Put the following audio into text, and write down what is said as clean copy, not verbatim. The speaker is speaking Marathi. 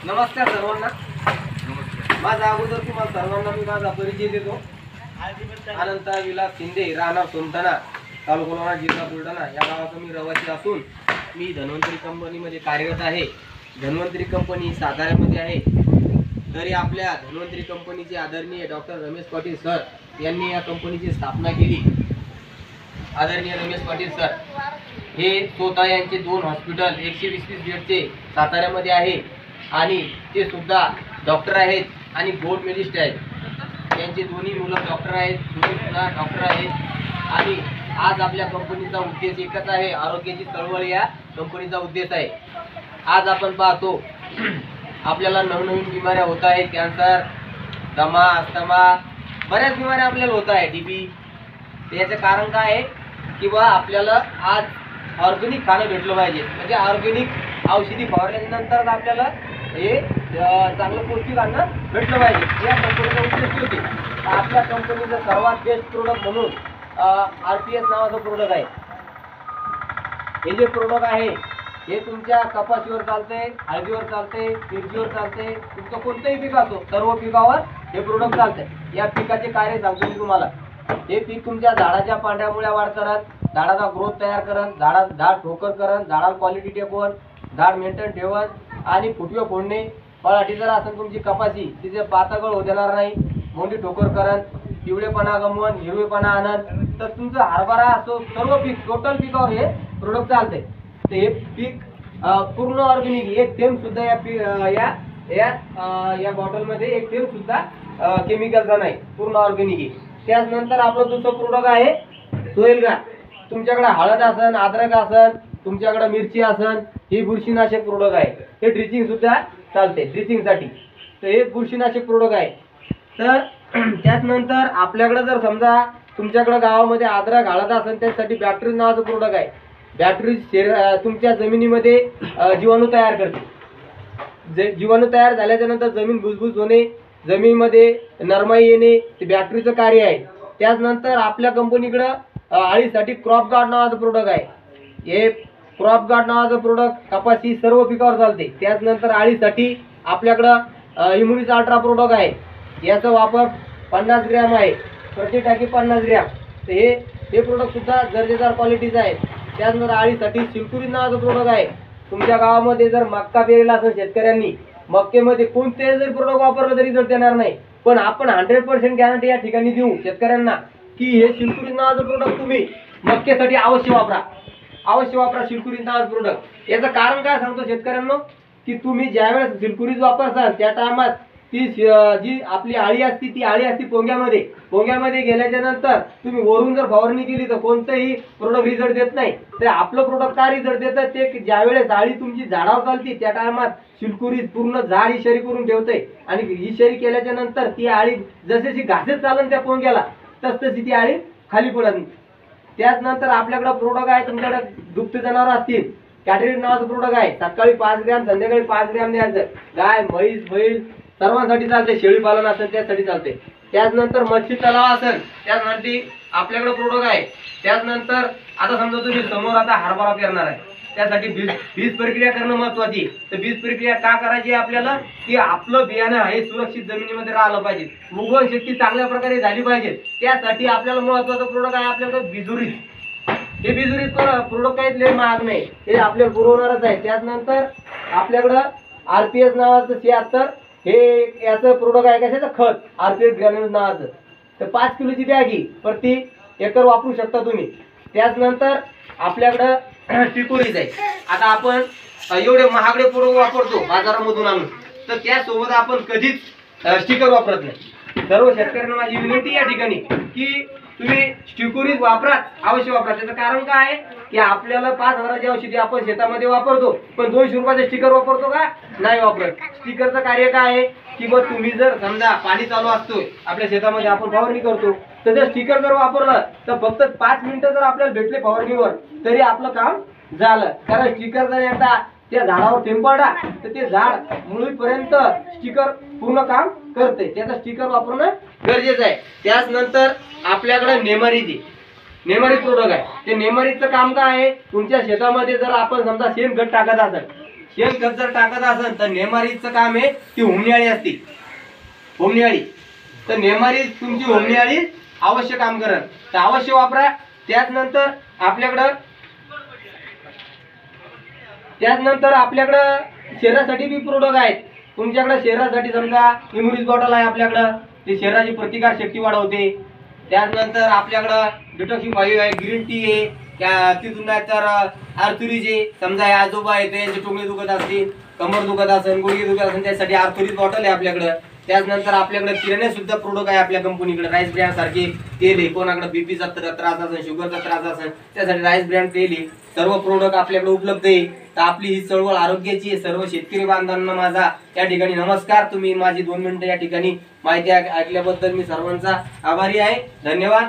नमस्कार सर्वांना। माझा अगोदर तुम्हाला सर्वांना मी माझा परिचय देतो। अनंत विलास शिंदे, राहणार सोमठाणा, तालुका लोणार, जिल्हा बुलढाणा या गावाचा मी रहिवासी असून मी धन्वंतरी कंपनीमध्ये कार्यरत आहे। धन्वंतरी कंपनी साताऱ्यामध्ये आहे। तरी आपल्या धन्वंतरी कंपनीचे आदरणीय डॉक्टर रमेश पाटील सर यांनी या कंपनीची स्थापना केली। आदरणीय रमेश पाटील सर हे स्वतः यांचे 2 हॉस्पिटल 120 बेडचे साताऱ्यामध्ये आहे आणि ते सुद्धा डॉक्टर आहेत आणि गोल्ड मेडलिस्ट आहेत। त्यांचे दोन्ही मुलं डॉक्टर आहेत, दोन्ही सुद्धा डॉक्टर आहेत। आणि आज आपल्या कंपनीचा उद्देश एकच आहे, आरोग्याची चळवळ या कंपनीचा उद्देश आहे। आज आपण पाहतो आपल्याला नवनवीन बिमाऱ्या होत आहेत, कॅन्सर, दमा, अस्थमा, बऱ्याच बिमाऱ्या आपल्याला होत आहे, टीबी। याचं कारण काय आहे की बा आपल्याला आज ऑर्गॅनिक खाणं भेटलं पाहिजे। म्हणजे ऑर्गॅनिक औषधी फवारल्यानंतर आपल्याला हे चांगलं पौष्टिक अन्न भेटलं पाहिजे, या कंपनीचा उद्देश होते। आपल्या कंपनीचं सर्वात बेस्ट प्रोडक्ट म्हणून RPS नावाचं प्रोडक्ट आहे। हे जे प्रोडक्ट आहे हे तुमच्या कपाशीवर चालते, हळदीवर चालते, मिरचीवर चालते, तुमचं कोणतंही पीक असो सर्व पिकावर हे प्रोडक्ट चालते। या पिकाचे कार्य सांगतो मी तुम्हाला। हे पीक तुमच्या झाडाच्या पांढऱ्या मुळ्या वाढ करत, झाडाचा ग्रोथ तयार करत, झाड ठोकर करत, झाडाला क्वालिटी टेकवत, झाड मेंटेन ठेवत आणि फुटवे फोडणे, पळाटी जर असेल तुमची कपाशी तिचे पातगळ होऊ देणार नाही, मोंडी ठोकर करत, पिवळेपणा गमवून हिरवेपणा आणत, तर तुमचं हरभरा असो सर्व पीक टोटल पिकावर हे प्रोडक्ट चालते। तर हे पीक पूर्ण ऑर्गॅनिक, एक थेंब सुद्धा या बॉटलमध्ये एक थेंब सुद्धा केमिकलचा नाही, पूर्ण ऑर्गॅनिक आहे। त्यानंतर आपलं दुसरं प्रोडक्ट आहे सोयलगार। तुमच्याकडे हळद असन, अद्रक असन, तुमच्याकडे मिरची असन, हे बुरशीनाशक प्रोडक्ट आहे। हे ड्रिचिंग सुद्धा चालते, ड्रिचिंगसाठी। तर हे बुरशीनाशक प्रोडक्ट आहे। तर त्यानंतर आपल्याकडे जर समजा तुमच्याकडे गावामध्ये अद्रक हळद असेल त्यासाठी बॅक्टेरिया नावाचं प्रोडक्ट आहे। बॅक्टेरिया तुमच्या जमिनीमध्ये जीवाणू तयार करते। जीवाणू तयार झाल्याच्या नंतर जमीन भुसभुस होणे, जमिनीमध्ये नरमाई येणे, ते बॅक्टेरियाचं कार्य आहे। त्यानंतर आपल्या कंपनीकडे आळीसाठी क्रॉप गार्ड नावाचं प्रोडक्ट आहे। हे क्रॉप गार्ड नावाचं प्रोडक्ट कपाशी सर्व पिकावर चालते। त्यानंतर आळीसाठी आपल्याकडं इम्युनिटी अल्ट्रा प्रोडक्ट आहे। याचा वापर 50 ग्रॅम आहे, प्रति टाकी 50 ग्रॅम। तर हे प्रोडक्ट सुद्धा दर्जेदार क्वालिटीचं आहे। त्यानंतर आळीसाठी सिल्कुरी नावाचं प्रोडक्ट आहे। तुमच्या गावामध्ये जर मक्का पेरला असेल शेतकऱ्यांनी, मक्केमध्ये कोणतेही जरी प्रोडक्ट वापरलं तरी रिझल्ट येणार नाही, पण आपण 100% गॅरंटी या ठिकाणी देऊ शेतकऱ्यांना की हे सिल्कुरी नावाचं प्रोडक्ट तुम्ही मक्केसाठी अवश्य वापरा, अवश्य वापरा सिल्कुरी नावाचं प्रोडक्ट। याचं कारण काय सांगतो शेतकऱ्यांना की तुम्ही ज्यावेळेस सिल्कुरीज वापरसाल त्या टायमात ती जी आपली आळी असते ती आळी असते पोंग्यामध्ये गेल्याच्या नंतर तुम्ही वरून जर फवारणी केली तर कोणतंही प्रोडक्ट रिझल्ट देत नाही। तर आपलं प्रोडक्ट काय रिझल्ट देतं ते ज्यावेळेस आळी तुमची झाडावर चालते त्या टायमात सिल्कुरीज पूर्ण झाड इशारी करून ठेवते आणि इशारी केल्याच्या नंतर ती आळी जशी घासेत चालन त्या पोंग्याला तसतशी ती आळी खाली पडत नाही। त्यानंतर आपल्याकडे प्रोडक्ट आहे, तुमच्याकडे दुभते जनावर असतील कॅटरीट नावाचं प्रोडक्ट आहे। सकाळी 5 ग्रॅम, संध्याकाळी 5 ग्रॅम द्यायचं। गाय, म्हैस, बैल सर्वांसाठी चालते, शेळी पालन असेल त्यासाठी चालते। त्यानंतर मच्छी तलाव असेल त्यासाठी आपल्याकडे प्रोडक्ट आहे। त्यानंतर आता समजा तुम्ही समोर आता हरभरा पेरणार आहे, त्यासाठी बीज प्रक्रिया करणं महत्त्वाची। तर बीज प्रक्रिया का करायची आपल्याला की आपलं बियाणं हे सुरक्षित जमिनीमध्ये राहिलं पाहिजे, उगवण शक्ती चांगल्या प्रकारे झाली पाहिजे। त्यासाठी आपल्याला महत्त्वाचं प्रोडक्ट आहे आपल्याकडे बिजुरीज। हे बिजुरीज प्रोडक्ट काही लय महाग नाही, हे आपल्याला पुरवणारच आहे। त्यानंतर आपल्याकडं RPS नावाचं 76 हे याचं प्रोडक्ट आहे, कशाचं खत RPS ग्रॅन्युल नावाचं। तर 5 किलोची बॅग ही प्रति एकर वापरू शकता तुम्ही। त्यानंतर आपल्याकडं टिकोरीज आहे। आता आपण एवढे महागडे प्रोडक्ट वापरतो बाजारामधून आणून, तर त्यासोबत आपण कधीच स्टिकर वापरत नाही। सर्व शेतकऱ्यांना माझी विनंती या ठिकाणी की तुम्ही स्टिकोरीज वापरा, अवश्य वापरा। त्याचं कारण काय आहे की आपल्याला 5,000ची औषधी आपण शेतामध्ये वापरतो, पण 200 रुपयाचे स्टिकर वापरतो का? नाही वापरत। स्टिकरचं कार्य काय आहे की बघ तुम्ही जर समजा पाणी चालू असतोय आपल्या शेतामध्ये, आपण फवारणी करतो, तर जर स्टिकर जर वापरलं तर फक्त 5 मिनिटं जर आपल्याला भेटले फवारणीवर तरी आपलं काम झालं। कारण स्टिकर जर एकदा त्या झाडावर थेंब पडला तर ते झाड मुळीपर्यंत स्टिकर पूर्ण काम करते। त्याचं स्टिकर वापरणं गरजेचं आहे। त्यानंतर आपल्याकडे नेमारीज प्रोडक्ट आहे। ते नेमारीजचं काम काय आहे, तुमच्या शेतामध्ये जर आपण समजा शेणखत टाकत असेल शेणखत जर टाकत असेल तर नेमारीचं काम आहे ती होमनियाळी असते, होमनियाळी. तर नेमारी तुमची होमनियाळी अवश्य काम करत, तर अवश्य वापरा. त्याचनंतर आपल्याकडं शरीरासाठी बी प्रोडक्ट आहेत. तुमच्याकडे शरीरासाठी समजा इम्युनिटी बॉटल आहे आपल्याकडं, ते शरीराची प्रतिकार शक्ती वाढवते. त्यानंतर आपल्याकडं डिटॉक्सिफाईव्ह आहे, ग्रीन टी आहे, तिथून नाही तर आर्थुरीज आहे. समजा हे आजोबा आहे त्यांचे टोंगळे दुखत असतील, कमर दुखत असेल, गुडघे दुखत असेल, त्यासाठी आर्थुरीज बॉटल आहे आपल्याकडं. त्याचनंतर आपल्याकडे किराणे सुद्धा प्रोडक्ट आहे आपल्या कंपनीकडे. राईस ब्रँड सारखे तेल आहे, कोणाकडे बीपीचा त्रास असेल, शुगरचा त्रास असेल, त्यासाठी राईस ब्रँड तेल आहे. सर्व प्रोडक्ट आपल्याकडे उपलब्ध आहे. तर आपली ही चळवळ आरोग्याची आहे. सर्व शेतकरी बांधवांना माझा या ठिकाणी नमस्कार. तुम्ही माझी 2 मिनिटं या ठिकाणी माहिती ऐकल्याबद्दल मी सर्वांचा आभारी आहे. धन्यवाद.